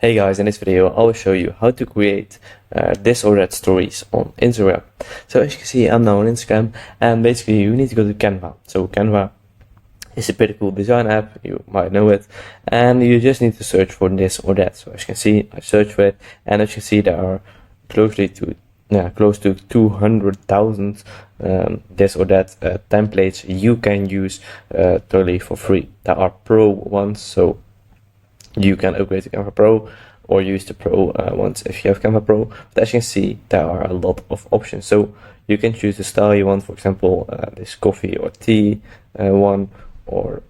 Hey guys, in this video I will show you how to create this or that stories on Instagram. So as you can see, I'm now on Instagram, and basically you need to go to Canva. So Canva is a pretty cool design app, you might know it, and you just need to search for this or that. So as you can see, I searched for it, and as you can see, there are close to 200,000 this or that templates you can use totally for free. There are pro ones, so you can upgrade to Canva Pro or use the Pro ones if you have Canva Pro. But as you can see, there are a lot of options. So you can choose the style you want, for example, this coffee or tea one, or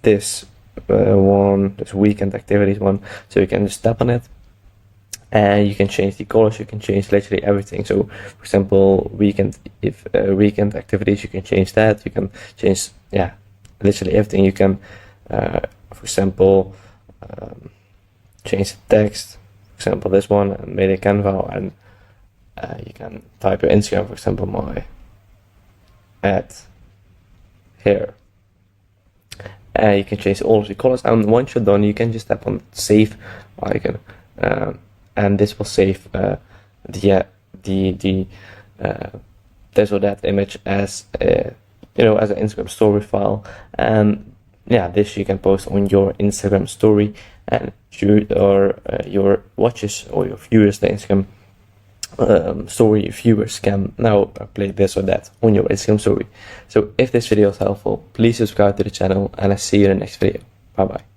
this one, this weekend activities one. So you can just tap on it, and you can change the colors, you can change literally everything. So for example, weekend activities, you can change that. You can change, literally everything. You can, for example, change the text, for example this one, and made a Canva, and you can type your Instagram, for example, my ad here. You can change all of the colors, and once you're done, you can just tap on save icon, and this will save this or that image as as an Instagram story file. And this you can post on your Instagram story, and your watches or your viewers, the Instagram story viewers, can now play this or that on your Instagram story. So if this video is helpful, please subscribe to the channel, and I see you in the next video. Bye bye.